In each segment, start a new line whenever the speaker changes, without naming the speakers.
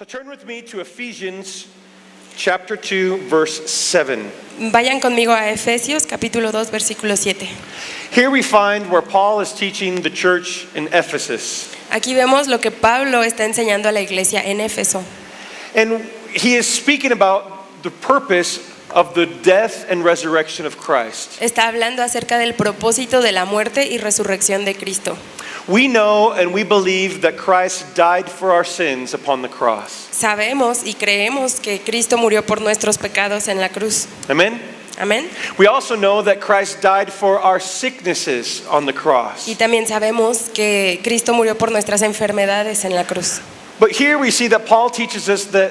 So turn with me to Ephesians chapter 2, verse 7.
Vayan conmigo a Efesios capítulo 2 versículo 7.
Here we find where Paul is teaching the church in Ephesus.
Aquí vemos lo que Pablo está enseñando a la iglesia en Éfeso.
And he is speaking about the purpose of the death and resurrection of Christ.
Está hablando acerca del propósito de la muerte y resurrección de Cristo.
We know and we believe that Christ died for our sins upon the cross.
Sabemos y creemos que Cristo murió por nuestros pecados en la cruz.
Amen?
Amén.
We also know that Christ died for our sicknesses on the cross.
Y también sabemos que Cristo murió por nuestras enfermedades en la cruz.
But here we see that Paul teaches us that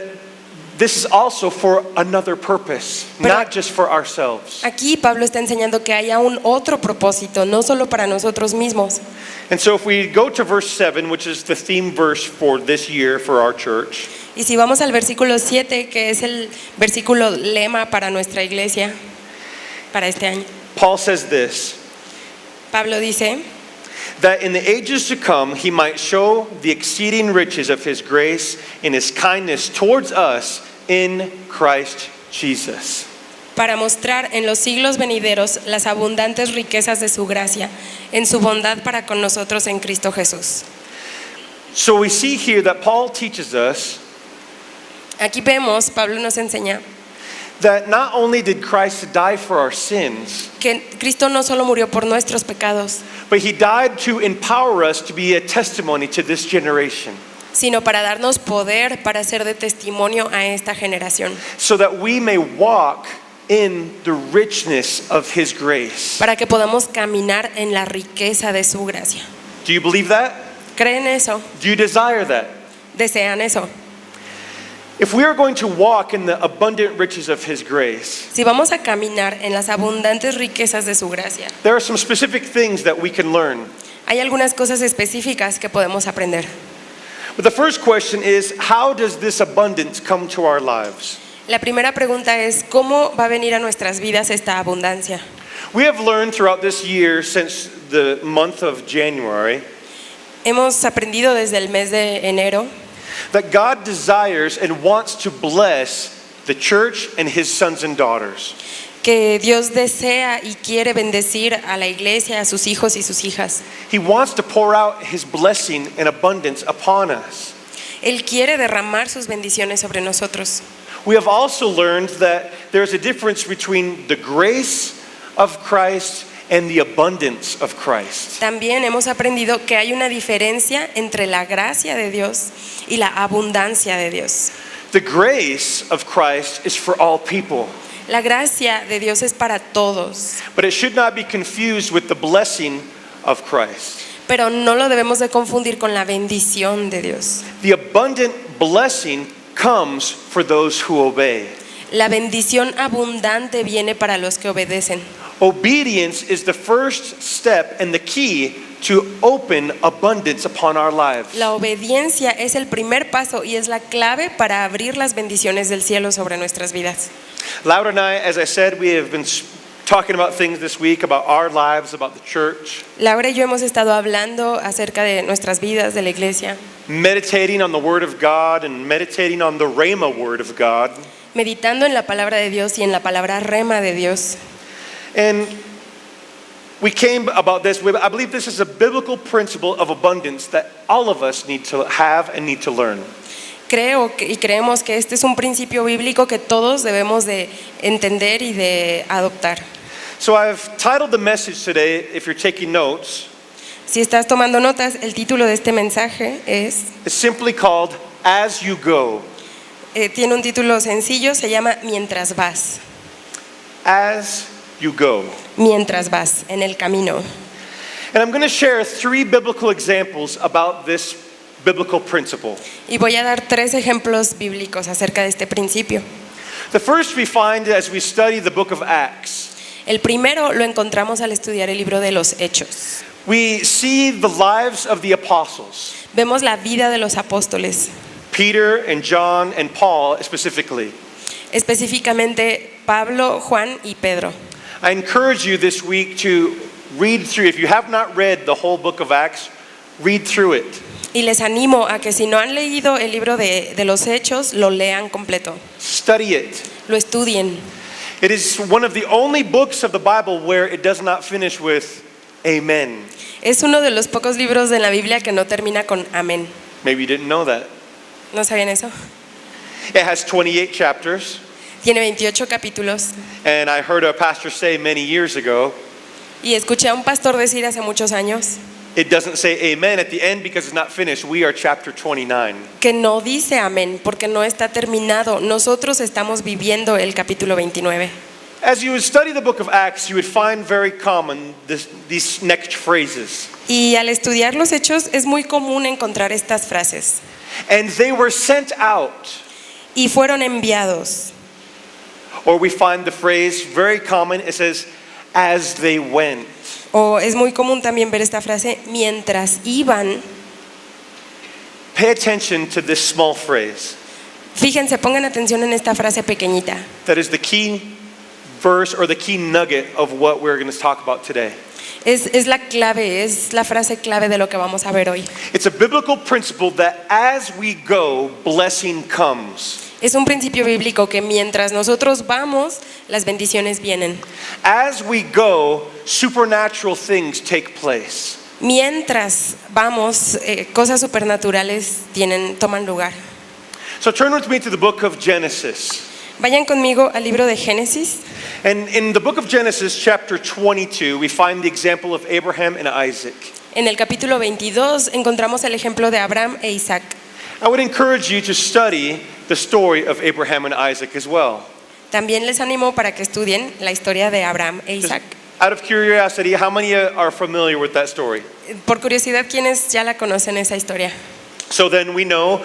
this is also for another purpose, not just for ourselves.
Aquí Pablo está enseñando que hay aún otro propósito, no solo para nosotros mismos.
And so if we go to verse 7, which is the theme verse for this year for our church,
Y si vamos al versículo 7, que es el versículo lema para nuestra iglesia, para este año,
Paul says this,
Pablo dice,
that in the ages to come he might show the exceeding riches of his grace in his kindness towards us in Christ Jesus.
para mostrar en los siglos venideros las abundantes riquezas de su gracia, en su bondad para con nosotros en Cristo Jesús.
So we see here that Paul teaches us
Aquí vemos, Pablo nos enseña
that not only did Christ die for our sins,
que Cristo no solo murió por nuestros pecados,
but he died to empower us to be a testimony to this generation,
sino para darnos poder para ser de testimonio a esta generación,
so that we may walk in the richness of his grace.
para que podamos caminar en la riqueza de su gracia.
Do you believe that?
¿Creen eso?
Do you desire that?
¿Desean eso?
If we are going to walk in the abundant riches of his grace,
Si vamos a caminar en las abundantes riquezas de su gracia,
there are some specific things that we can learn.
hay algunas cosas específicas que podemos aprender.
But the first question is, how does this abundance come to our lives?
La primera pregunta es, ¿cómo va a venir a nuestras vidas esta abundancia?
We have learned throughout this year, since the month of January,
Hemos aprendido desde el mes de enero
that God desires and wants to bless the church and his sons and daughters.
que Dios desea y quiere bendecir a la iglesia, a sus hijos y sus hijas.
He wants to pour out his blessing and abundance upon us.
Él quiere derramar sus bendiciones sobre nosotros.
We have also learned that there's a difference between the grace of Christ and the abundance of Christ.
También hemos aprendido que hay una diferencia entre la gracia de Dios y la abundancia de Dios.
The grace of Christ is for all people,
La gracia de Dios es para todos,
but it should not be confused with the blessing of Christ.
pero no lo debemos de confundir con la bendición de Dios.
The abundant blessing comes for those who obey.
La bendición abundante viene para los que obedecen.
Obedience is the first step and the key to open abundance upon our lives.
La obediencia es el primer paso y es la clave para abrir las bendiciones del cielo sobre nuestras vidas.
Laura and I, as I said, we have been talking about things this week, about our lives, about the church,
Laura y yo hemos estado hablando acerca de nuestras vidas, de la iglesia,
meditating on the Word of God and meditating on the Rhema Word of God.
meditando en la palabra de Dios y en la palabra rema de Dios.
And we came about this. I believe this is a biblical principle of abundance that all of us need to have and need to learn.
Creemos que este es un principio bíblico que todos debemos de entender y de adoptar.
So I've titled the message today, if you're taking notes,
Si estás tomando notas, el título de este mensaje
it's simply called As You Go.
tiene un título sencillo, se llama Mientras vas.
As You Go.
Mientras vas, en el camino.
And I'm going to share 3 biblical examples about this biblical principle.
Y voy a dar 3 ejemplos bíblicos acerca de este principio.
The first we find as we study the book of Acts.
El primero lo encontramos al estudiar el libro de los Hechos.
We see the lives of the apostles,
Vemos la vida de los apóstoles,
Peter and John and Paul specifically.
específicamente Pablo, Juan y Pedro.
I encourage you this week to read through. If you have not read the whole book of Acts, read through it.
Y les animo a que si no han leído el libro de los Hechos, lo lean completo,
Study it.
lo estudien.
It is one of the only books of the Bible where it does not finish with amen.
Es uno de los pocos libros de la Biblia que no termina con amén.
Maybe you didn't know that.
¿No sabían eso?
It has 28 chapters,
Tiene 28 capítulos.
and I heard a pastor say many years ago,
Y escuché a un pastor decir hace muchos años
it doesn't say amen at the end because it's not finished. We are chapter 29.
que no dice amén porque no está terminado. Nosotros estamos viviendo el capítulo 29.
As you would study the book of Acts, you would find very common these next phrases.
Y al estudiar los Hechos es muy común encontrar estas frases.
And they were sent out.
Y fueron enviados.
Or we find the phrase very common, it says, as they went.
O es muy común también ver esta frase, mientras iban.
Pay attention to this small phrase.
Fíjense, pongan atención en esta frase pequeñita.
That is the key verse or the key nugget of what we're going to talk about today.
Es la clave, es la frase clave de lo que vamos a ver hoy.
It's a biblical principle that as we go, blessing comes.
Es un principio bíblico que mientras nosotros vamos, las bendiciones vienen.
As we go, supernatural things take place.
Mientras vamos, cosas supernaturales toman lugar.
So turn with me to the book of Genesis.
Vayan conmigo al libro de Génesis.
And in the book of Genesis, chapter 22, we find the example of Abraham and Isaac.
En el capítulo 22 encontramos el ejemplo de Abraham e Isaac.
I would encourage you to study the story of Abraham and Isaac as well.
También les animo para que estudien la historia de Abraham e
Just
Isaac.
out of curiosity, how many are familiar with that story?
Por curiosidad, ¿quiénes ya la conocen esa historia?
So then we know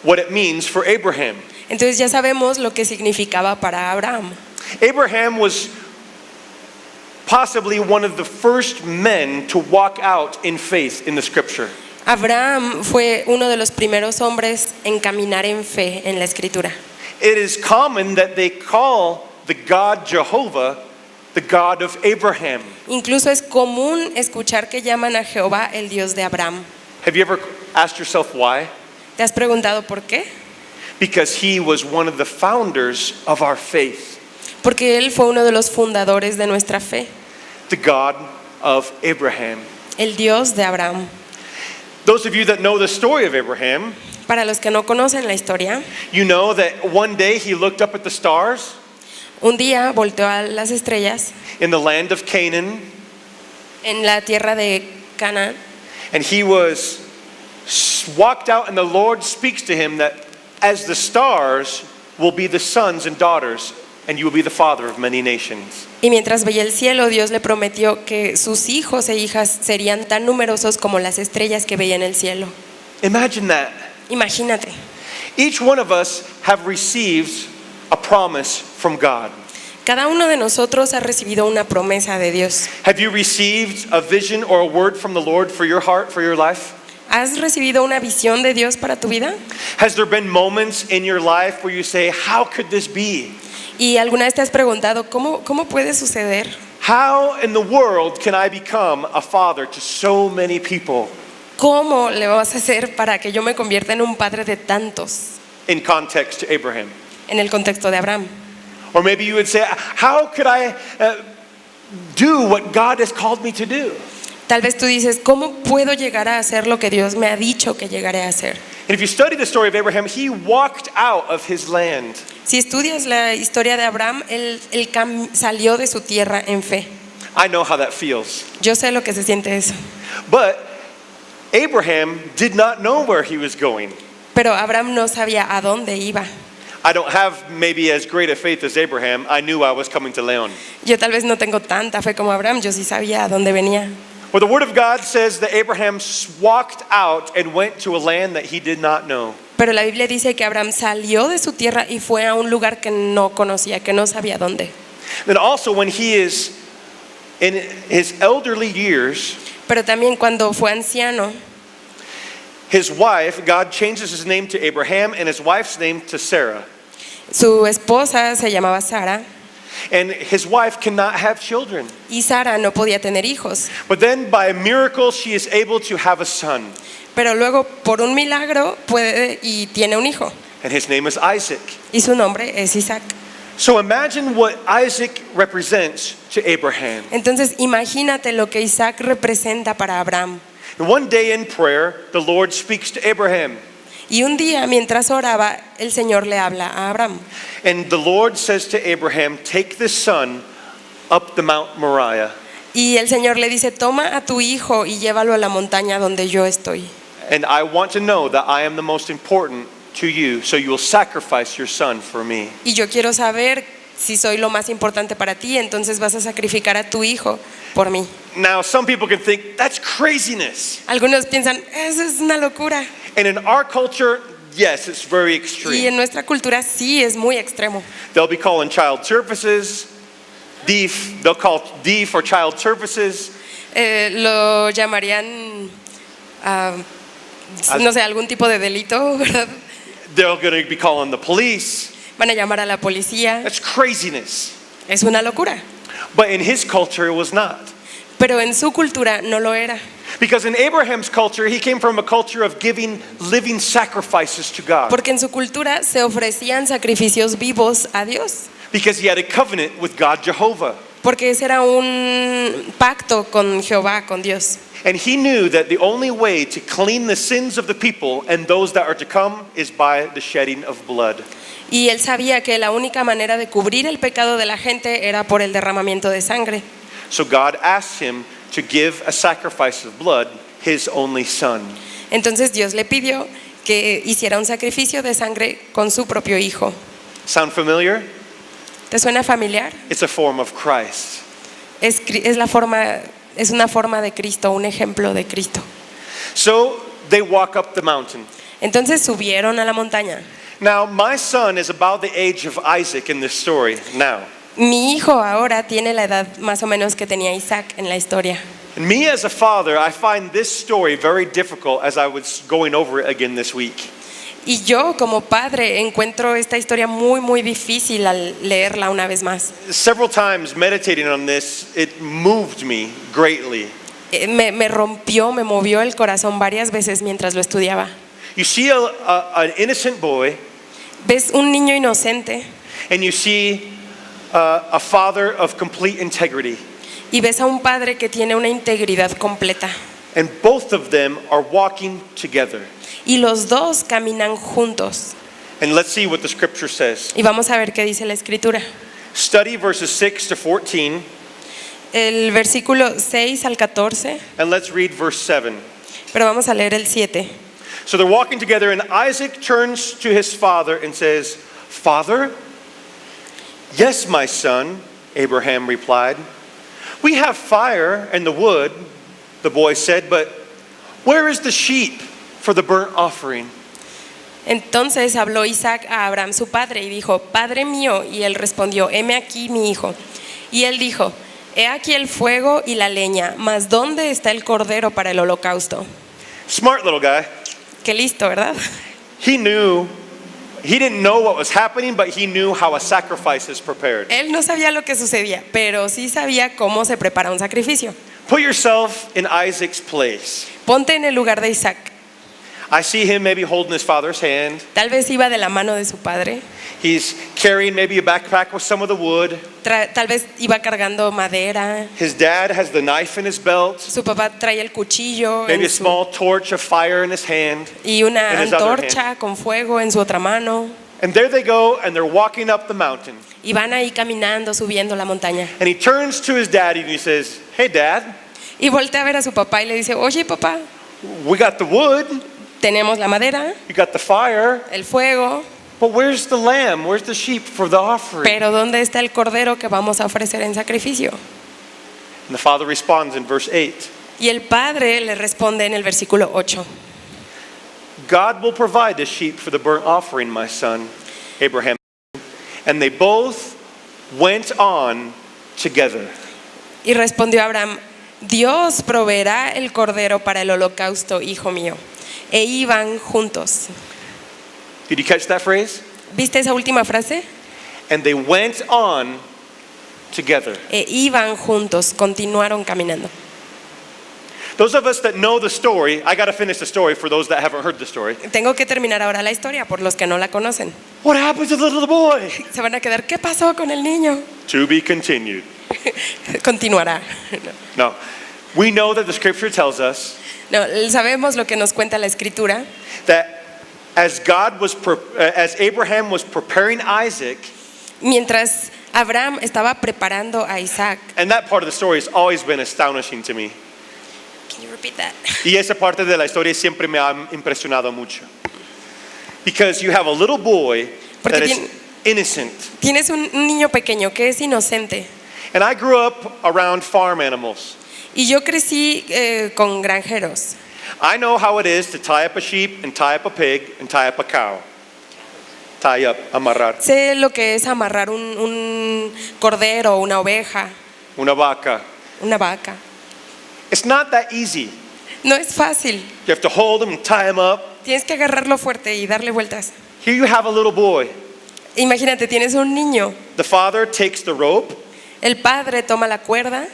what it means for Abraham.
Entonces ya sabemos lo que significaba para Abraham.
Abraham was possibly one of the first men to walk out in faith in the scripture.
Abraham fue uno de los primeros hombres en caminar en fe en la escritura.
It is common that they call the God Jehovah the God of Abraham.
Incluso es común escuchar que llaman a Jehová el Dios de Abraham.
Have you ever asked yourself why?
¿Te has preguntado por qué?
Because he was one of the founders of our faith,
Porque él fue uno de los fundadores de nuestra fe,
the God of Abraham.
el Dios de Abraham.
Those of you that know the story of Abraham,
Para los que no conocen la historia,
you know that one day he looked up at the stars
un día volteó a las estrellas
in the land of Canaan,
en la tierra de Canaán
and he was walked out, and the Lord speaks to him that as the stars will be the sons and daughters, and you will be the father of many nations.
y mientras veía el cielo, Dios le prometió que sus hijos e hijas serían tan numerosos como las estrellas que veía en el cielo.
Imagine that.
Imagínate,
Each one of us have received a promise from God.
cada uno de nosotros ha recibido una promesa de Dios.
Have you received a vision or a word from the Lord for your heart, for your life?
¿Has recibido una visión de Dios para tu vida?
Has there been moments in your life where you say, how could this be?
¿Y alguna vez te has preguntado cómo puede suceder?
How in the world can I become a father to so many people?
¿Cómo le vas a hacer para que yo me convierta en un padre de tantos?
In context to Abraham.
En el contexto de Abraham.
Or maybe you would say, how could I do what God has called me to do?
Tal vez tú dices, ¿cómo puedo llegar a hacer lo que Dios me ha dicho que llegaré a hacer?
And if you study the story of Abraham, he walked out of his land.
Si estudias la historia de Abraham, él salió de su tierra en fe.
I know how that feels.
Yo sé lo que se siente eso.
But Abraham did not know where he was going.
Pero Abraham no sabía a dónde iba.
I don't have maybe as great a faith as Abraham. I knew I was coming to Leon.
Yo tal vez no tengo tanta fe como Abraham, yo sí sabía a dónde venía.
Well, the word of God says that Abraham walked out and went to a land that he did not know.
Pero la Biblia dice que Abraham salió de su tierra y fue a un lugar que no conocía, que no sabía dónde.
Then also when he is in his elderly years,
Pero también cuando fue anciano,
his wife, God changes his name to Abraham and his wife's name to Sarah.
su esposa se llamaba Sara
And his wife cannot have children.
y Sara no podía tener hijos.
But then by a miracle, she is able to have a son.
Pero luego, por un milagro, puede y tiene un hijo.
And his name is Isaac.
Y su nombre es Isaac.
So imagine what Isaac represents to Abraham.
Entonces, imagínate lo que Isaac representa para Abraham.
And one day in prayer, the Lord speaks to Abraham.
Y un día, mientras oraba, el Señor le habla a Abraham.
And the Lord says to Abraham, take this son up the Mount Moriah.
Y el Señor le dice, toma a tu hijo y llévalo a la montaña donde yo estoy.
And I want to know that I am the most important to you, so you will sacrifice your son for me.
Y yo quiero saber si soy lo más importante para ti, entonces vas a sacrificar a tu hijo por mí.
Now, some people can think, that's craziness.
Algunos piensan, eso es una locura.
And in our culture, yes, it's very
Y
extreme.
en nuestra cultura sí es muy extremo.
They'll be calling child services, DEEF, they'll call DEEF or child services.
Lo llamarían, no sé, algún tipo de delito, ¿verdad?
They're going to be calling the police.
Van a llamar a la policía.
That's craziness.
Es una locura.
But in his culture, it was not.
Pero en su cultura no lo era.
Because in Abraham's culture, he came from a culture of giving living sacrifices to God.
Porque en su cultura se ofrecían sacrificios vivos a Dios.
Because he had a covenant with God Jehovah.
Porque ese era un pacto con Jehová, con Dios.
And he knew that the only way to clean the sins of the people and those that are to come is by the shedding of blood.
Y él sabía que la única manera de cubrir el pecado de la gente era por el derramamiento de sangre.
So God asked him to give a sacrifice of blood, his only son.
Entonces Dios le pidió que hiciera un sacrificio de sangre con su propio hijo.
Sound familiar?
¿Te suena familiar?
It's a form of Christ.
Es una forma de Cristo, un ejemplo de Cristo.
So they walk up the mountain.
Entonces subieron a la montaña.
Now, my son is about the age of Isaac in this story now.
Mi hijo ahora tiene la edad más o menos que tenía Isaac en la historia.
And me as a father, I find this story very difficult as I was going over it again this week.
Y yo como padre encuentro esta historia muy difícil al leerla una vez más.
Several times meditating on this, it moved me greatly.
Me rompió, me movió el corazón varias veces mientras lo estudiaba.
You see an innocent boy,
Ves un niño inocente
and you see a father of complete integrity.
y ves a un padre que tiene una integridad completa.
And both of them are walking together.
Y los dos caminan juntos.
And let's see what the scripture says.
Y vamos a ver qué dice la escritura.
Study verses 6 to 14,
El versículo 6 al 14,
and let's read verse 7.
pero vamos a leer el 7.
So they're walking together, and Isaac turns to his father and says, "Father?" "Yes, my son," Abraham replied. "We have fire and the wood," the boy said, "but where is the sheep for the burnt offering?"
Entonces habló Isaac a Abraham su padre y dijo, Padre mío, y él respondió, heme aquí mi hijo. Y él dijo, he aquí el fuego y la leña, mas ¿dónde está el cordero para el holocausto?
Smart little guy.
Qué listo, ¿verdad?
He didn't know what was happening, but he knew how a sacrifice is prepared.
Él no sabía lo que sucedía, pero sí sabía cómo se prepara un sacrificio.
Put yourself in Isaac's place.
Ponte en el lugar de Isaac.
I see him maybe holding his father's hand.
Tal vez iba de la mano de su padre,
He's carrying maybe a backpack with some of the wood.
tal vez iba cargando madera.
His dad has the knife in his belt,
Su papá trae el cuchillo
maybe a
en su-
small torch of fire in his hand.
y una
in his other
antorcha con fuego en su otra mano.
And there they go, and they're walking up the mountain.
Y van ahí caminando, subiendo la montaña.
And he turns to his daddy and he says, "Hey, Dad,
Y voltea a ver a su papá y le dice, oye papá,
we got the wood,
tenemos la madera,
you got the fire,
el fuego,
but where's the lamb? Where's the sheep for the offering?"
pero ¿dónde está el cordero que vamos a ofrecer en sacrificio?
And the father responds in verse 8,
Y el padre le responde en el versículo 8,
"God will provide the sheep for the burnt offering, my son," Abraham. And they both went on together.
y respondió Abraham, Dios proveerá el cordero para el holocausto, hijo mío. E iban juntos.
Did you catch that phrase?
¿Viste esa última frase?
And they went on together.
E iban juntos, continuaron caminando.
Those of us that know the story, I got to finish the story for those that haven't heard the story.
Tengo que terminar ahora la historia por los que no la conocen.
What happened to the little boy?
Se van a quedar, ¿qué pasó con el niño?
To be continued.
Continuará.
No. We know that the scripture tells us
No, sabemos lo que nos cuenta la escritura,
that as Abraham was preparing Isaac,
mientras Abraham estaba preparando a Isaac.
and that part of the story has always been astonishing to me.
Can you repeat that?
Y esa parte de la historia siempre me ha impresionado mucho. Because you have a little boy
Porque
that is innocent.
Tienes un niño pequeño que es inocente.
And I grew up around farm animals.
Y yo crecí con granjeros.
I know how it is to tie up a sheep and tie up a pig and tie up a cow. Tie up, amarrar.
Sé lo que es amarrar un cordero, una oveja,
Una vaca.
una vaca.
It's not that easy.
No es fácil.
You have to hold them and tie them up.
Tienes que agarrarlo fuerte y darle vueltas.
Here you have a little boy.
Imagínate, tienes un niño.
The father takes the rope,
El padre toma la cuerda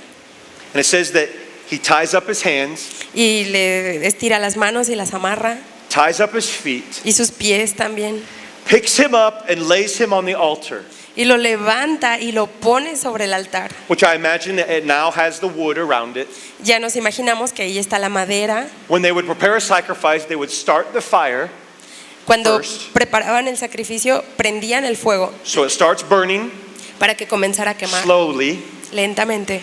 and it says that he ties up his hands,
y le estira las manos y las amarra.
ties up his feet,
Y sus pies también.
picks him up and lays him on the altar,
Y lo levanta y lo pone sobre el altar.
which I imagine that it now has the wood around it.
Ya nos imaginamos que ahí está la madera.
When they would prepare a sacrifice, they would start the fire,
Cuando
First.
preparaban el sacrificio, prendían el fuego
so it starts burning
para que comenzara a quemar
slowly.
lentamente.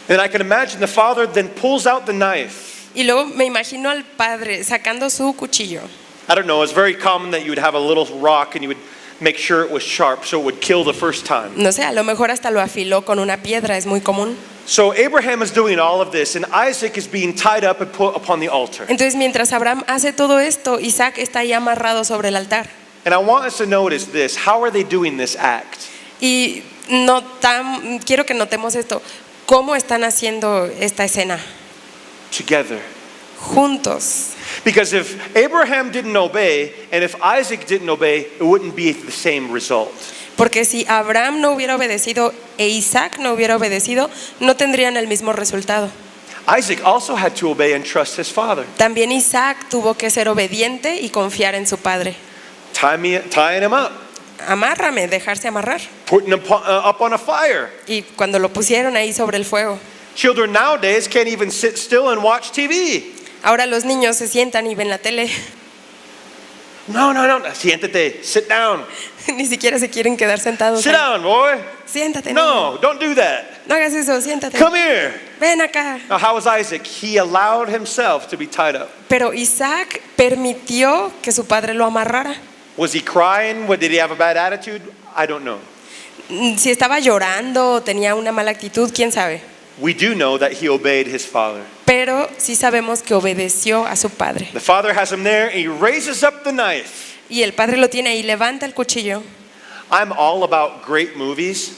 And I can imagine the father then pulls out the knife.
Y luego me imagino al padre sacando su cuchillo.
I don't know, it's very common that you would have a little rock and you would make sure it was sharp so it would kill the first time.
No sé, a lo mejor hasta lo afiló con una piedra, es muy común.
So Abraham is doing all of this, and Isaac is being tied up and put upon the altar.
Entonces mientras Abraham hace todo esto, Isaac está ahí amarrado sobre el altar.
And I want us to notice this. How are they doing this act?
Y quiero que notemos esto, cómo están haciendo esta escena,
Together.
juntos.
Because if Abraham didn't obey, and if Isaac didn't obey, it wouldn't be the same result.
Porque si Abraham no hubiera obedecido e Isaac no hubiera obedecido, no tendrían el mismo resultado.
Isaac also had to obey and trust his father.
También Isaac tuvo que ser obediente y confiar en su padre.
Tying him up,
Amárrame, dejarse amarrar.
putting him up on a fire.
Y cuando lo pusieron ahí sobre el fuego.
Children nowadays can't even sit still and watch TV.
Ahora los niños se sientan y ven la tele.
No, siéntate, sit down.
Ni siquiera se quieren quedar sentados.
Sit
ahí.
down, boy.
Siéntate.
No, don't do that.
niño. No hagas eso, siéntate.
Come here.
Ven acá.
Now, how was Isaac? He allowed himself to be tied up.
Pero Isaac permitió que su padre lo amarrara.
Was he crying? Did he have a bad attitude? I don't know.
Si estaba llorando o tenía una mala actitud, quién sabe.
We do know that he obeyed his father.
Pero sí sabemos que obedeció a su padre.
The father has him there, and he raises up the knife.
Y el padre lo tiene ahí, levanta el cuchillo.
I'm all about great movies.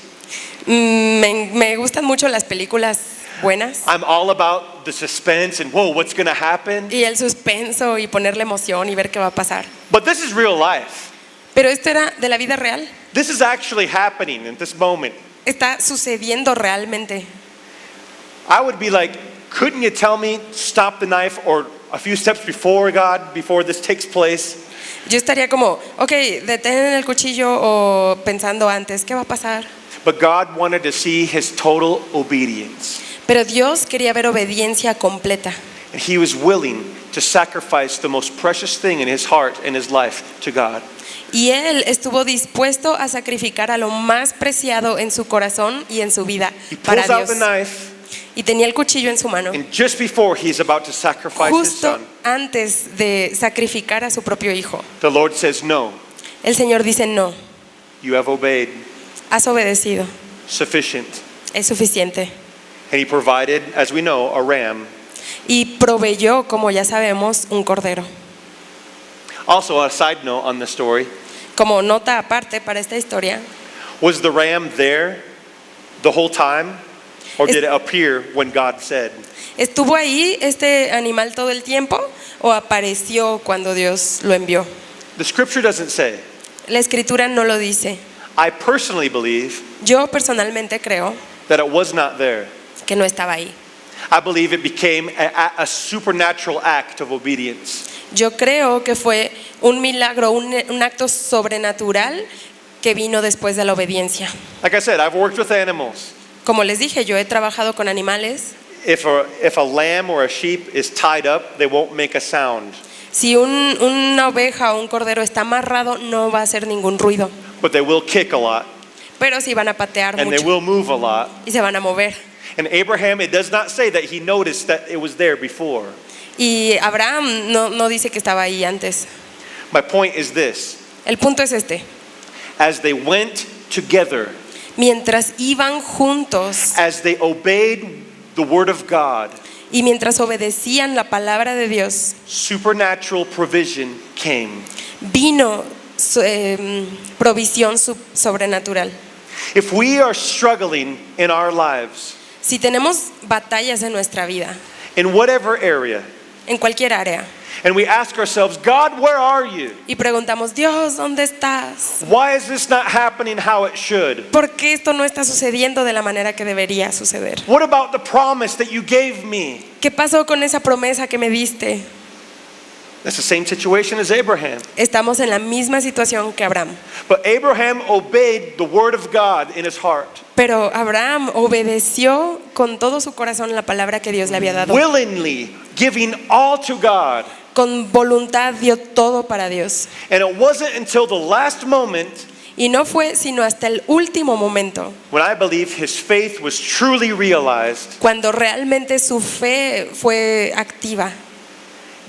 Me gustan mucho las películas buenas.
I'm all about the suspense and whoa, what's going to happen?
Y el suspenso y ponerle emoción y ver qué va a pasar.
But this is real life.
Pero esto era de la vida real.
This is actually happening in this moment.
Está sucediendo realmente.
I would be like, couldn't you tell me stop the knife or a few steps before God, before this takes place?
Yo estaría como, ok, detén el cuchillo o pensando antes, ¿qué va a pasar?
But God wanted to see his total obedience.
Pero Dios quería ver obediencia completa.
And he was willing to sacrifice the most precious thing in his heart and his life to God.
Y él estuvo dispuesto a sacrificar a lo más preciado en su corazón y en su vida
He
para
pulls out
Dios.
the knife,
Y tenía el cuchillo en su mano.
and just before he's about to sacrifice his
Justo
son,
antes de sacrificar a su propio hijo,
the Lord says, no,
el Señor dice, no,
you have obeyed,
has obedecido,
sufficient.
es suficiente.
And he provided, as we know, a ram.
Y proveyó, como ya sabemos, un cordero.
Also, a side note on the story,
Como nota aparte para esta historia,
was the ram there the whole time? Or did it appear when God said?
¿estuvo ahí este animal todo el tiempo o apareció cuando Dios lo envió?
The scripture doesn't say.
La escritura no lo dice.
I personally believe
Yo personalmente creo
that it was not there.
que no estaba ahí.
I believe it became a supernatural act of obedience.
Yo creo que fue un milagro, un acto sobrenatural que vino después de la obediencia.
Like I said, I've worked with animals.
Como les dije, yo he trabajado con animales.
If a lamb or a sheep is tied up, they won't make a sound.
Si una oveja o un cordero está amarrado, no va a hacer ningún ruido.
But they will kick a lot,
Pero sí van a patear
and they
mucho
will move a lot.
y se van a mover.
And Abraham, it does not say that he noticed that it was there before.
Y Abraham no dice que estaba ahí antes.
My point is this.
El punto es este.
As they went together,
Mientras iban juntos
as they obeyed the word of God,
y mientras obedecían la palabra de Dios,
supernatural provision came.
vino provisión sobrenatural.
If we are struggling in our lives,
Si tenemos batallas en nuestra vida,
in whatever area,
en cualquier área,
and we ask ourselves, God, where are you?
y preguntamos, Dios, ¿dónde estás?
Why is this not happening how it should?
¿Por qué esto no está sucediendo de la manera que debería suceder?
What about the promise that you gave me?
¿Qué pasó con esa promesa que me diste?
That's the same situation as Abraham.
Estamos en la misma situación que Abraham.
But Abraham obeyed the word of God in his heart.
Pero Abraham obedeció con todo su corazón la palabra que Dios le había dado.
Willingly giving all to God.
Con voluntad dio todo para Dios.
And it wasn't until the last moment
Y no fue sino hasta el último momento,
when I believe his faith was truly realized,
cuando realmente su fe fue activa.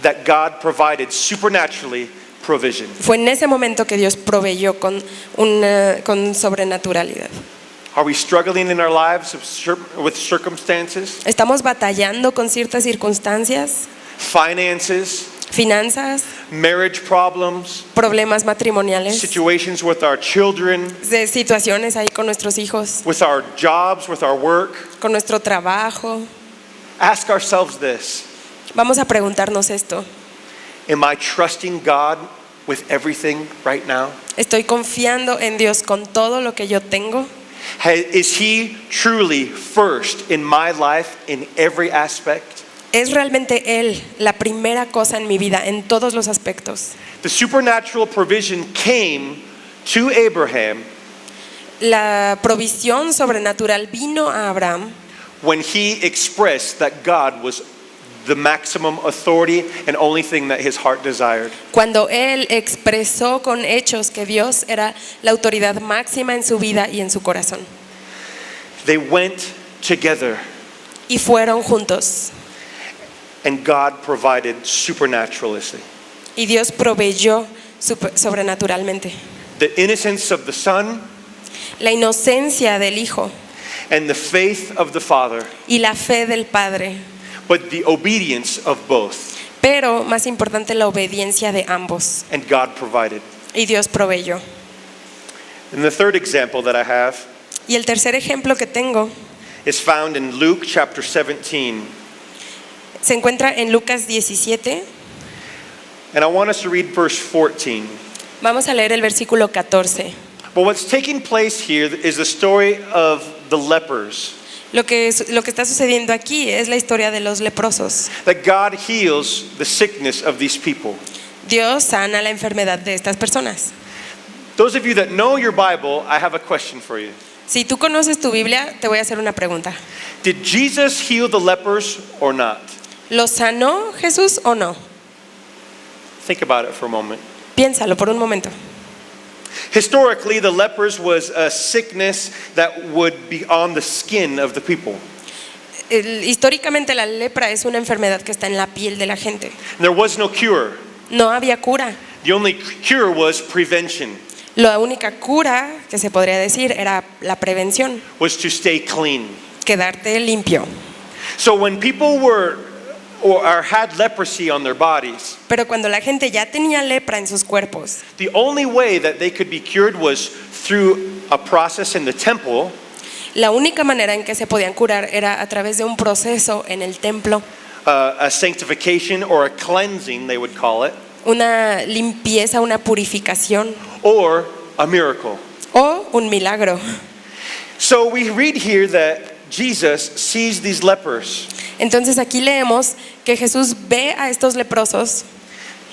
that God provided supernaturally provision.
Fue en ese momento que Dios proveyó con sobrenaturalidad.
Are we struggling in our lives with circumstances,
Estamos batallando con ciertas circunstancias,
finances,
finanzas,
marriage problems,
problemas matrimoniales,
situations with our children,
de situaciones ahí con nuestros hijos,
with our jobs, with our work?
con nuestro trabajo?
Ask ourselves this.
Vamos a preguntarnos esto.
Am I trusting God with everything right now?
¿Estoy confiando en Dios con todo lo que yo tengo?
Is He truly first in my life in every aspect?
¿Es realmente Él la primera cosa en mi vida en todos los aspectos?
The supernatural provision came to Abraham
La provisión sobrenatural vino a Abraham
when he expressed that God was the maximum authority and only thing that his heart desired.
cuando él expresó con hechos que Dios era la autoridad máxima en su vida y en su corazón.
They went together
Y fueron juntos.
and God provided supernaturally.
Y Dios proveyó sobrenaturalmente.
The innocence of the Son
La inocencia del Hijo
and the faith of the Father,
y la fe del Padre.
but the obedience of both.
Pero más importante, la obediencia de ambos.
And God provided.
Y Dios proveyó.
And the third example that I have
Y el tercer ejemplo que tengo
is found in Luke chapter 17.
se encuentra en Lucas 17.
And I want us to read verse 14.
Vamos a leer el versículo 14.
But what's taking place here is the story of the lepers.
Lo que está sucediendo aquí es la historia de los leprosos.
That God heals the sickness of these people.
Dios sana la enfermedad de estas personas.
Those of you that know your Bible, I have a question for you.
Si tú conoces tu Biblia, te voy a hacer una pregunta.
Did Jesus heal the lepers or not?
¿Lo sanó Jesús o no?
Think about it for a moment.
Piénsalo por un momento.
Historically, the lepers was a sickness that would be on the skin of the people.
Históricamente la lepra es una enfermedad que está en la piel de la gente.
There was no cure.
No había cura.
The only cure was prevention,
La única cura que se podría decir era la prevención,
was to stay clean.
quedarte limpio.
So when people were or had leprosy on their bodies,
Pero cuando la gente ya tenía lepra en sus cuerpos,
the only way that they could be cured was through a process in the temple,
la única manera en que se podían curar era a través de un proceso en el templo,
a sanctification or a cleansing, they would call it,
una limpieza, una purificación
or a miracle.
o un milagro.
So we read here that Jesus sees these lepers.
Entonces aquí leemos que Jesús ve a estos leprosos.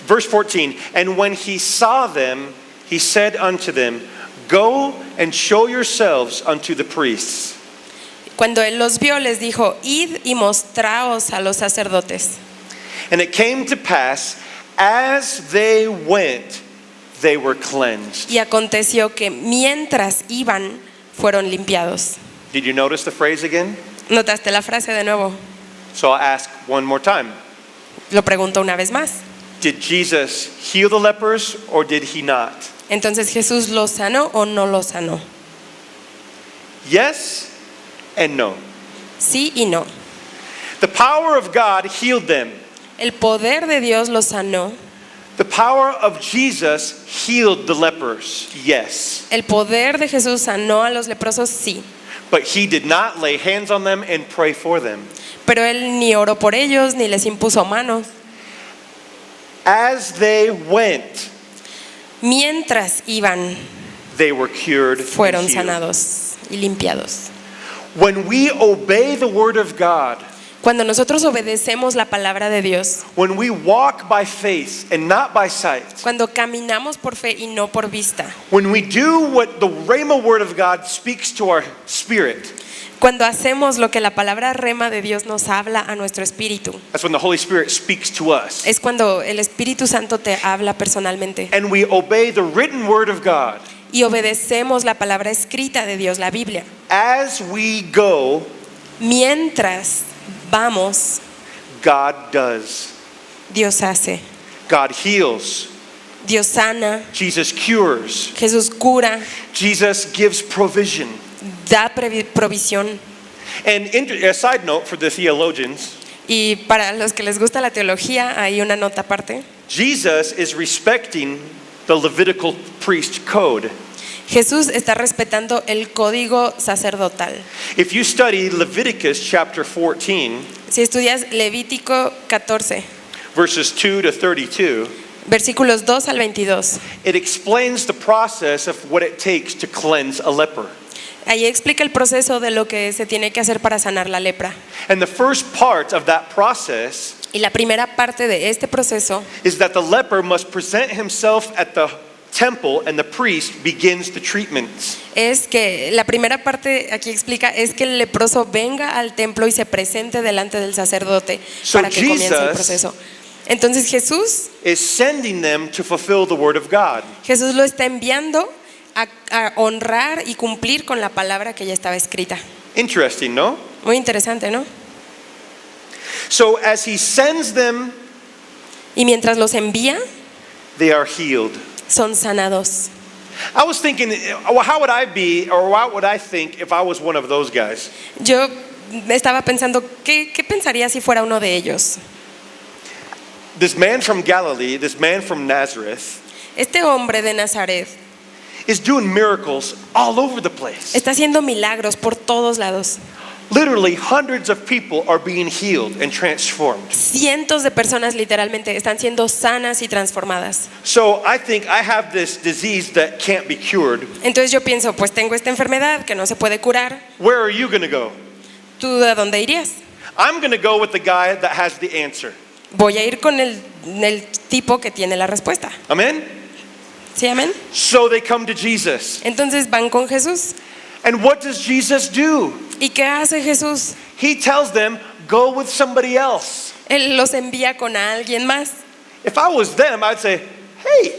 Verse 14, and when he saw them, he said unto them, go and show yourselves unto the priests.
Cuando él los vio, les dijo, id y mostraos a los sacerdotes.
And it came to pass, as they went, they were cleansed.
Y aconteció que mientras iban, fueron limpiados.
Did you notice the phrase again?
¿Notaste la frase de nuevo?
So I'll ask one more time.
Lo pregunto una vez más.
Did Jesus heal the lepers or did he not?
Entonces, ¿Jesús los sanó o no los sanó?
Yes and no.
Sí y no.
The power of God healed them.
El poder de Dios los sanó.
The power of Jesus healed the lepers. Yes.
El poder de Jesús sanó a los leprosos, sí.
But he did not lay hands on them and pray for them.
Pero él ni oró por ellos, ni les impuso manos.
As they went,
Mientras iban,
they were cured and
fueron
healed.
sanados y limpiados.
When we obey the word of God,
Cuando nosotros obedecemos la palabra de Dios,
when we walk by faith and not by sight,
cuando caminamos por fe y no por vista,
when we do what the Rhema word of God speaks to our spirit,
cuando hacemos lo que la palabra rema de Dios nos habla a nuestro espíritu,
that's when the Holy Spirit speaks to us.
es cuando el Espíritu Santo te habla personalmente.
And we obey the written word of God.
Y obedecemos la palabra escrita de Dios, la Biblia.
As we go,
Mientras vamos,
God does.
Dios hace.
God heals.
Dios sana.
Jesus cures.
Jesús cura.
Jesus gives provision.
Da provisión.
And a side note for the theologians,
Y para los que les gusta la teología, hay una nota aparte.
Jesus is respecting the Levitical priest code.
Jesús está respetando el código sacerdotal.
If you study Leviticus chapter 14,
Si estudias Levítico 14,
verses 2 to 32,
versículos 2 al 22,
it explains the process of what it takes to cleanse a leper.
ahí explica el proceso de lo que se tiene que hacer para sanar la lepra.
And the first part of that process
Y la primera parte de este proceso
is that the leper must present himself at the temple and the priest begins the treatments.
es que la primera parte aquí explica es que el leproso venga al templo y se presente delante del sacerdote
So
para que comience el
Jesus-
proceso. Entonces Jesús
Is sending them to fulfill the word of God.
lo está enviando a honrar y cumplir con la palabra que ya estaba escrita.
Interesting, no?
Muy interesante, ¿no?
So as he sends them,
Y mientras los envía,
they are healed.
son sanados.
I was thinking, well, how would I be, or what would I think if I was one of those guys?
Yo estaba pensando, ¿qué pensaría si fuera uno de ellos?
This man from Galilee, this man from Nazareth,
Este hombre de Nazaret
is doing miracles all over the place.
está haciendo milagros por todos lados.
Literally, hundreds of people are being healed and transformed.
Cientos de personas literalmente están siendo sanas y transformadas.
So I think I have this disease that can't be cured.
Entonces yo pienso, pues tengo esta enfermedad que no se puede curar.
Where are you going to go?
¿Tú a dónde irías?
I'm going to go with the guy that has the answer.
Voy a ir con el tipo que tiene la respuesta.
Amen?
¿Sí, amén?
So they come to Jesus.
Entonces van con Jesús.
And what does Jesus do?
¿Y qué hace Jesús?
He tells them, go with somebody else.
Él los envía con alguien más.
If I was them, I'd say, hey,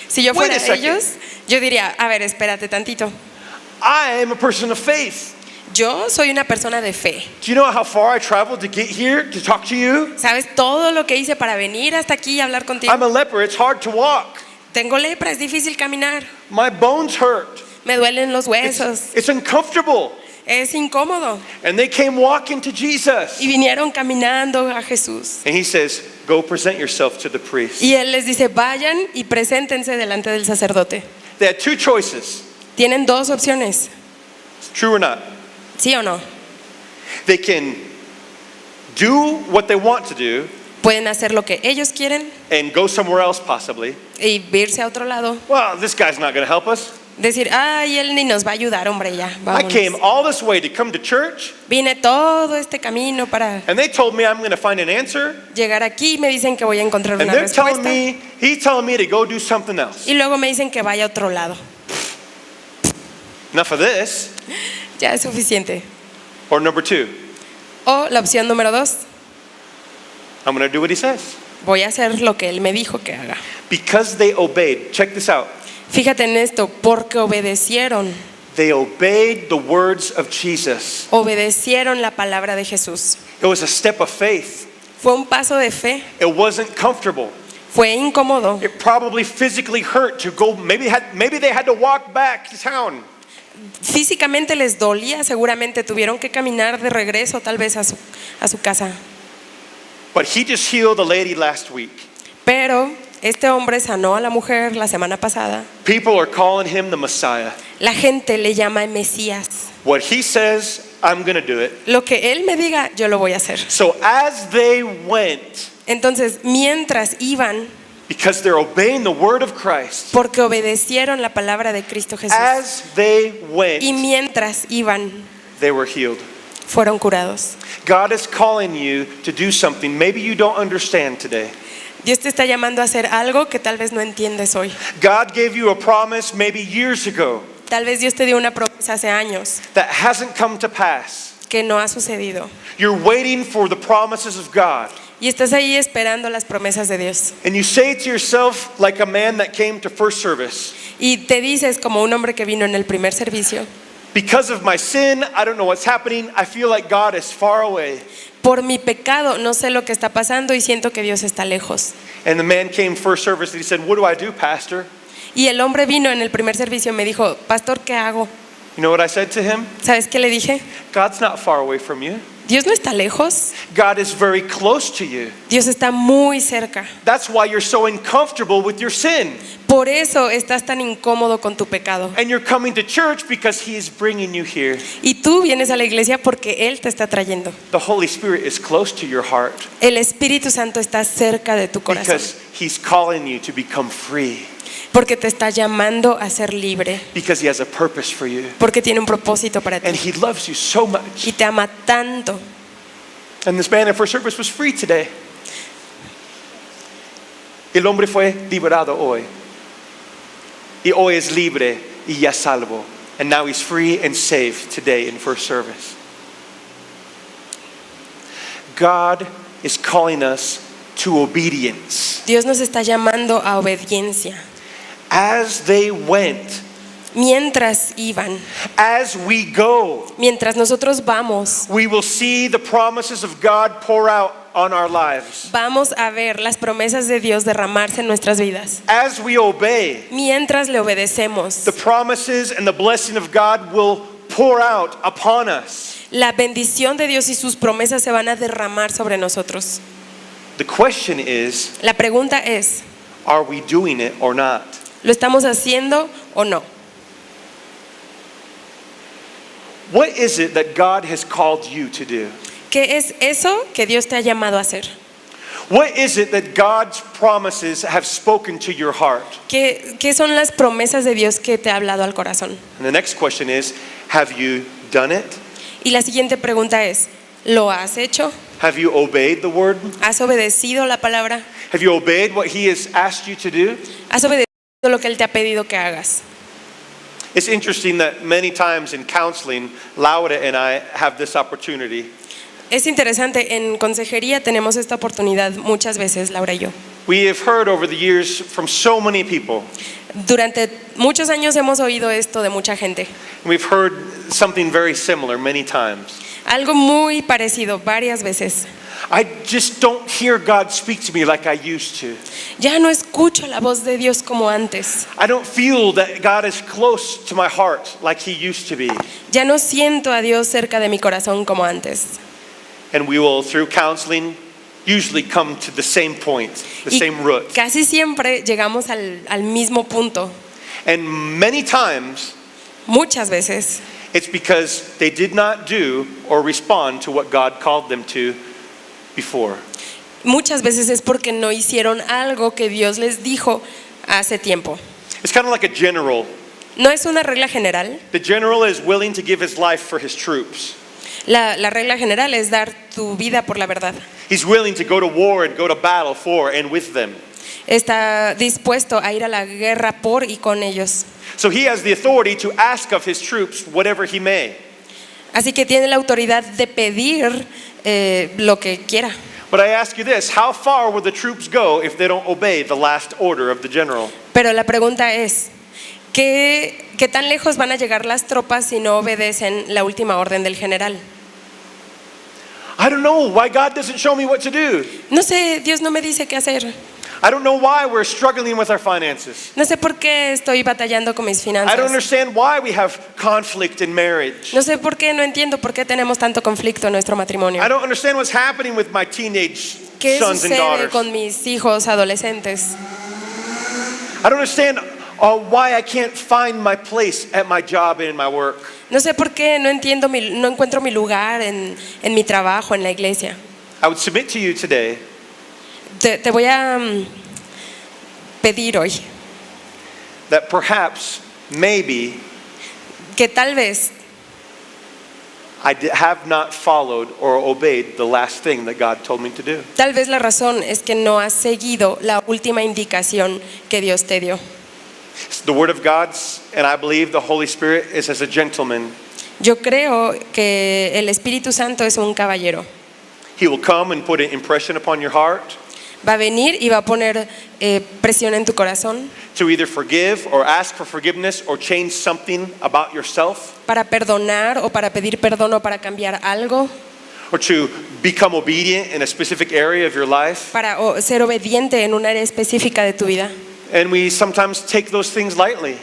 Si yo
Wait
fuera
a second.
ellos, yo diría, a ver, espérate tantito.
I am a person of faith.
Yo soy una persona de fe.
Do you know how far I traveled to get here to talk to you?
¿Sabes todo lo que hice para venir hasta aquí y hablar contigo?
I'm a leper. It's hard to walk.
Tengo lepra, es difícil caminar.
My bones hurt.
Me duelen los huesos.
It's uncomfortable.
Es incómodo.
And they came walking to Jesus.
Y vinieron caminando a Jesús.
And he says, go present yourself to the priest.
Y él les dice, vayan y preséntense delante del sacerdote.
They had two choices.
Tienen dos opciones,
True or not?
¿sí o no?
They can do what they want to do
Pueden hacer lo que ellos quieren
and go somewhere else possibly.
y irse a otro lado.
Well, this guy's not going to help us.
Decir, ay, él ni nos va a ayudar, hombre, ya,
I
vámonos.
came all this way to come to church,
Vine todo este camino para
and they told me I'm going to find an answer,
llegar aquí, me dicen que voy a encontrar
and
una
they're telling
respuesta.
he's telling me to go do something else.
Y luego me dicen que vaya a otro lado.
Enough of this.
Ya es suficiente.
Or number 2,
O la opción número 2,
I'm going to do what he says.
voy a hacer lo que él me dijo que haga.
Because they obeyed. Check this out.
Fíjate en esto, porque obedecieron.
They obeyed the words of Jesus.
Obedecieron la palabra de Jesús.
It was a step of faith.
Fue un paso de fe,
It wasn't comfortable.
fue incómodo.
It probably physically hurt to go. Maybe they had to walk back to town.
Físicamente les dolía, seguramente tuvieron que caminar de regreso tal vez a su casa.
But he just healed a lady last week.
Pero este hombre sanó a la mujer la semana pasada.
People are calling him the Messiah.
La gente le llama Mesías.
What he says, I'm going to do it.
Lo que él me diga, yo lo voy a hacer.
So as they went,
Entonces, mientras iban,
because they're obeying the word of Christ,
porque obedecieron la palabra de Cristo Jesús,
as they went,
y mientras iban,
they were healed.
fueron curados.
God is calling you to do something maybe you don't understand today.
Dios te está llamando a hacer algo que tal vez no entiendes hoy.
God gave you a promise maybe years ago
Tal vez Dios te dio una promesa hace años
that hasn't come to pass.
que no ha sucedido.
You're waiting for the promises of God.
Y estás ahí esperando las promesas de Dios.
And you say to yourself, like a man that came to first service,
Y te dices como un hombre que vino en el primer servicio,
because of my sin, I don't know what's happening. I feel like God is far away.
por mi pecado no sé lo que está pasando y siento que Dios está lejos.
And the man came first service and he said, what do I do, Pastor?
Y el hombre vino en el primer servicio y me dijo, pastor, ¿qué hago?
You know what I said to him?
¿Sabes qué le dije?
God's not far away from you.
Dios no está lejos,
God is very close to you.
Dios está muy cerca.
That's why you're so uncomfortable with your sin.
Por eso estás tan incómodo con tu pecado.
And you're coming to church because he is bringing you here.
Y tú vienes a la iglesia porque Él te está trayendo.
The Holy Spirit is close to your heart
El Espíritu Santo está cerca de tu corazón
because he's calling you to become free,
porque te está llamando a ser libre,
because he has a purpose for you.
porque tiene un propósito para
And
ti
he loves you so much.
y te ama tanto.
And this man in first service was free today. El hombre fue liberado hoy. Y hoy es libre y ya salvo. And now he's free and saved today in first service. God is calling us to obedience.
Dios nos está llamando a obediencia.
As they went,
Mientras iban,
as we go,
mientras nosotros vamos,
we will see the promises of God pour out on our lives.
vamos a ver las promesas de Dios derramarse en nuestras vidas.
As we obey,
Mientras le obedecemos,
the promises and the blessing of God will pour out upon us.
la bendición de Dios y sus promesas se van a derramar sobre nosotros.
The question is,
La pregunta es,
are we doing it or not?
¿lo estamos haciendo o no?
What is it that God has called you to do?
¿Qué es eso que Dios te ha llamado a hacer?
What is it that God's promises have spoken to your heart?
¿Qué son las promesas de Dios que te ha hablado al corazón?
And the next question is, have you done it?
Y la siguiente pregunta es, ¿lo has hecho?
Have you obeyed the word?
¿Has obedecido la palabra?
Have you obeyed what he has asked you to do?
¿Has obedecido lo que Él te ha pedido que hagas?
It's interesting that many times in counseling, Laura and I have this opportunity.
Es interesante, en consejería tenemos esta oportunidad muchas veces, Laura y yo.
We have heard over the years from so many people.
Durante muchos años hemos oído esto de mucha gente.
We've heard something very similar many times.
Algo muy parecido, varias veces.
I just don't hear God speak to me like I used to.
Ya no escucho la voz de Dios como antes.
I don't feel that God is close to my heart like he used to be.
Ya no siento a Dios cerca de mi corazón como antes.
And we will, through counseling, usually come to the same point, the
Y
same root.
casi siempre llegamos al mismo punto.
And many times,
Muchas veces
it's because they did not do or respond to what God called them to before.
Muchas veces es porque no hicieron algo que Dios les dijo hace tiempo.
It's kind of like a general
No es una regla general.
The general is willing to give his life for his troops.
La regla general es dar tu vida por la verdad.
He's willing to go to war and go to battle for and with them.
Está dispuesto a ir a la guerra por y con ellos.
So he has the authority to ask of his troops whatever he may.
Así que tiene la autoridad de pedir lo que quiera.
But I ask you this, how far will the troops go if they don't obey the last order of the general?
Pero la pregunta es, ¿qué tan lejos van a llegar las tropas si no obedecen la última orden del general?
I don't know why God doesn't show me what to do.
No sé, Dios no me dice qué hacer.
I don't know why we're struggling with our finances.
No sé por qué estoy batallando con mis
I don't
finanzas.
understand why we have conflict in marriage.
No sé por qué, no entiendo por qué tenemos tanto conflicto en nuestro matrimonio.
I don't understand what's happening with my teenage
¿Qué
sons and
sucede
daughters.
con mis hijos adolescentes?
I don't understand why I can't find my place at my job and in my work.
No sé por qué, no encuentro mi lugar en mi trabajo, en la iglesia.
I would submit to you today
Te voy a pedir hoy
that perhaps, maybe,
que tal vez
I have not followed or obeyed the last thing that God told me to do.
la razón es que no has seguido la última indicación que Dios te dio.
The Word of God, and I believe the Holy Spirit is as a gentleman.
Yo creo que el Espíritu Santo es un caballero.
He will come and put an impression upon your heart
Va a venir y va a poner presión en tu corazón
to either forgive or ask for forgiveness or change something about yourself,
para perdonar o para pedir perdón o para cambiar algo,
or to become obedient in a specific area of your life.
para ser obediente en un área específica de tu vida.
And we sometimes take those things lightly.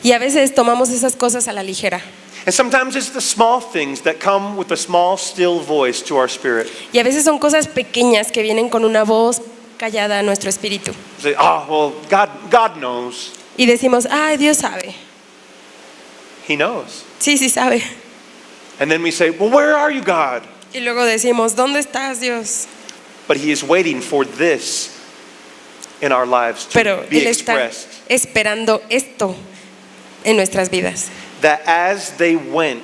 Y a veces tomamos esas cosas a la ligera.
And sometimes it's the small things that come with a small, still voice to our spirit.
Y a veces son cosas pequeñas que vienen con una voz callada a nuestro espíritu.
Say, oh, well, God knows.
Y decimos, ay, Dios sabe.
He knows.
Sí, sí sabe.
And then we say, well, where are you, God?
Y luego decimos, ¿dónde estás, Dios?
But He is waiting for this in our lives to
Pero
be
Él está
expressed.
esperando esto en nuestras vidas.
That as they went,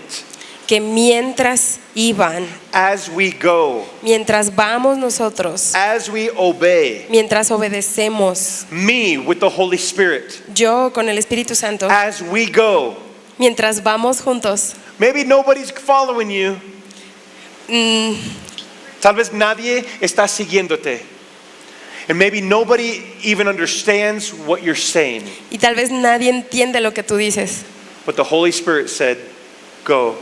Que mientras iban,
as we go,
mientras vamos nosotros,
as we obey,
mientras obedecemos,
me with the Holy Spirit,
yo con el Espíritu Santo,
as we go,
mientras vamos juntos,
maybe nobody's following you. Tal vez nadie está siguiéndote. And maybe nobody even understands what you're saying.
y tal vez nadie entiende lo que tú dices,
But the Holy Spirit said, go.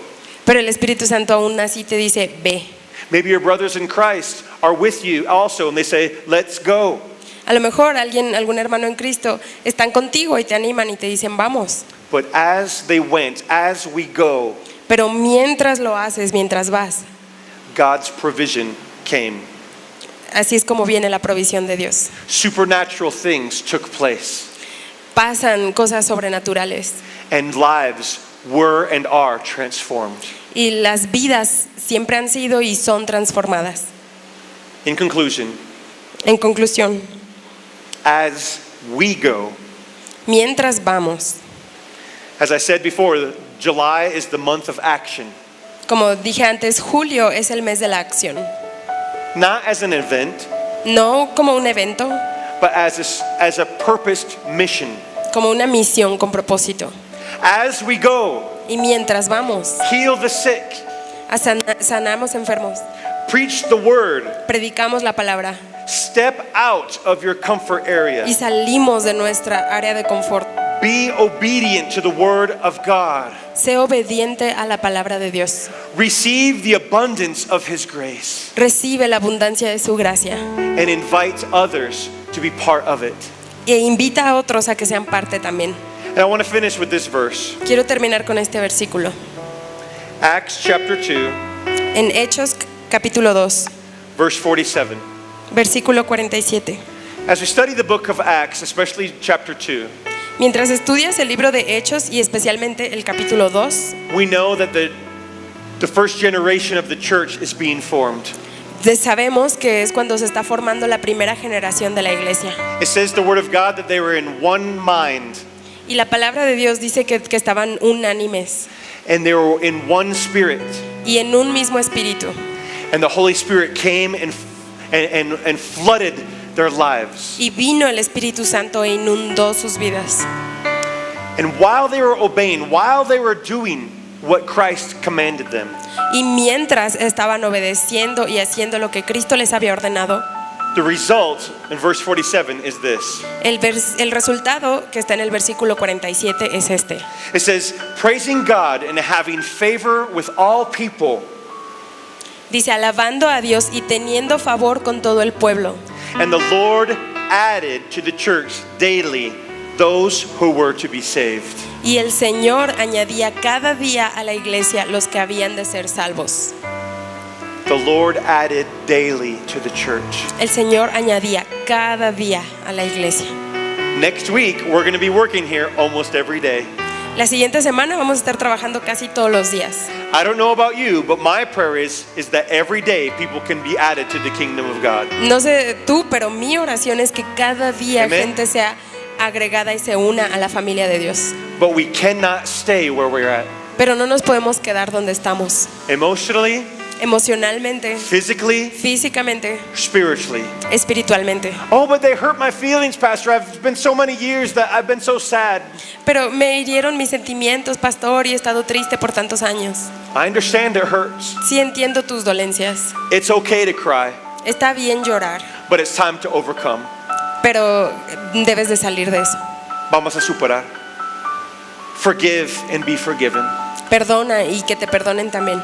pero el Espíritu Santo aún así te dice, ve.
Maybe your brothers in Christ are with you also and they say, let's go.
A lo mejor algún hermano en Cristo están contigo y te animan y te dicen, vamos.
But as they went, as we go,
Pero mientras lo haces, mientras vas,
God's provision came.
así es como viene la provisión de Dios.
Supernatural things took place
Pasan cosas sobrenaturales
and lives were and are transformed.
y las vidas siempre han sido y son transformadas.
In conclusion,
En conclusión,
as we go,
mientras vamos,
as I said before, July is the month of action.
como dije antes, julio es el mes de la acción.
Not as an event,
No como un evento,
but as a purposed mission.
como una misión con propósito.
As we go,
Y mientras vamos,
heal the sick,
sanamos enfermos,
preach the word,
predicamos la palabra
step out of your comfort area,
y salimos de nuestra área de confort.
be obedient to the word of God,
Sé obediente a la palabra de Dios.
receive the abundance of His grace,
Recibe la abundancia de su gracia
and invite others to be part of it.
e invita a otros a que sean parte también.
And I want to finish with this verse,
Quiero terminar con este versículo.
Acts chapter 2,
En Hechos capítulo 2,
verse 47.
versículo 47.
As we study the book of Acts, especially chapter 2,
Mientras estudias el libro de Hechos y especialmente el capítulo 2,
we know that the first generation of the church is being formed.
sabemos que es cuando se está formando la primera generación de la iglesia.
It says the word of God that they were in one mind.
Y la palabra de Dios dice que estaban unánimes
and they were in one spirit.
y en un mismo espíritu.
And the Holy Spirit came and flooded their lives.
Y vino el Espíritu Santo e inundó sus vidas.
And while they were obeying, while they were doing what Christ commanded them,
Y mientras estaban obedeciendo y haciendo lo que Cristo les había ordenado,
the result in verse 47 is this.
el resultado que está en el versículo 47 es este.
It says, praising God and having favor with all people.
Dice, alabando a Dios y teniendo favor con todo el pueblo.
And the Lord added to the church daily those who were to be saved.
Y el Señor añadía cada día a la iglesia los que habían de ser salvos.
The Lord added daily to the church.
El Señor añadía cada día a la iglesia.
Next week, we're going to be working here almost every day.
La siguiente semana vamos a estar trabajando casi todos los días.
I don't know about you, but my prayer is that every day people can be added to the kingdom of God.
No sé tú, pero mi oración es que cada día
Amen.
gente sea agregada y se una a la familia de Dios.
But we cannot stay where we're at.
Pero no nos podemos quedar donde estamos.
Emotionally,
Emocionalmente,
physically,
físicamente,
spiritually.
espiritualmente.
Oh, but they hurt my feelings, Pastor. I've been so many years that I've been so sad.
Pero me hirieron mis sentimientos, pastor, y he estado triste por tantos años.
I understand it hurts.
Sí entiendo tus dolencias.
It's okay to cry,
Está bien llorar,
but it's time to overcome.
pero debes de salir de eso.
Vamos a superar. Forgive and be forgiven.
Perdona y que te perdonen también.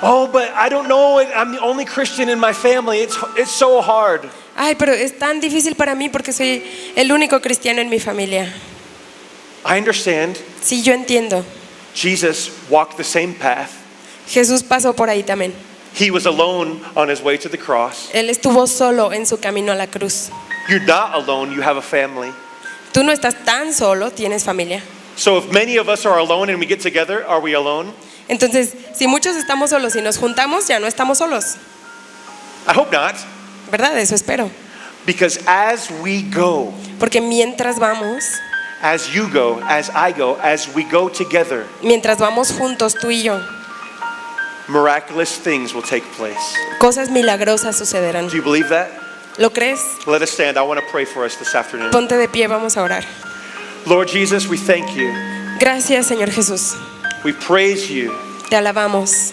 Oh, but I don't know. I'm the only Christian in my family. It's so hard.
Ay, pero es tan difícil para mí porque soy el único cristiano en mi familia.
I understand.
Sí, yo entiendo.
Jesus walked the same path.
Jesús pasó por ahí también.
He was alone on his way to the cross.
Él estuvo solo en su camino a la cruz.
You're not alone. You have a family.
Tú no estás tan solo, tienes familia.
So if many of us are alone and we get together, are we alone?
Entonces, si muchos estamos solos y nos juntamos, ya no estamos solos,
I hope not.
¿verdad? Eso espero.
Because as we go,
Porque mientras vamos,
as you go, as I go, as we go together,
mientras vamos juntos tú y yo,
miraculous things will take place.
cosas milagrosas sucederán.
Do you believe that?
¿Lo crees?
Let us stand. I want to pray for us this afternoon.
Ponte de pie, vamos a orar.
Lord Jesus, we thank you.
Gracias, Señor Jesús.
We praise you.
Te alabamos.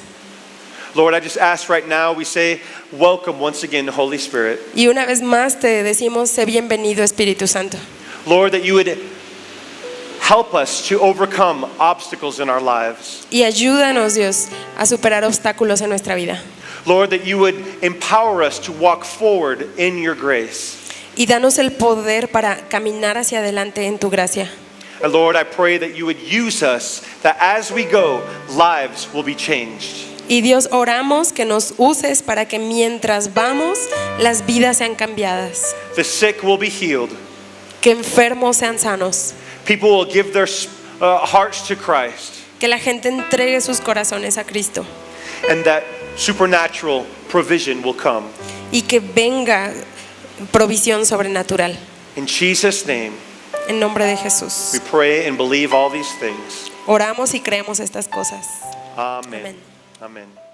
Lord, I just ask right now, we say, welcome once again, Holy Spirit.
Y una vez más te decimos, sé bienvenido, Espíritu Santo.
Lord, that you would help us to overcome obstacles in our lives.
Y ayúdanos, Dios, a superar obstáculos en nuestra vida.
Lord, that you would empower us to walk forward in your grace.
Y danos el poder para caminar hacia adelante en tu gracia.
And Lord, I pray that you would use us, that as we go, lives will be changed.
Y Dios, oramos que nos uses para que mientras vamos, las vidas sean cambiadas,
The sick will be healed.
que enfermos sean sanos,
People will give their hearts to Christ.
que la gente entregue sus corazones a Cristo
And that supernatural provision will come.
y que venga provisión sobrenatural.
In Jesus' name,
En nombre de Jesús.
we pray and believe all these things.
Oramos y creemos estas cosas.
Amen.
Amén.
Amen.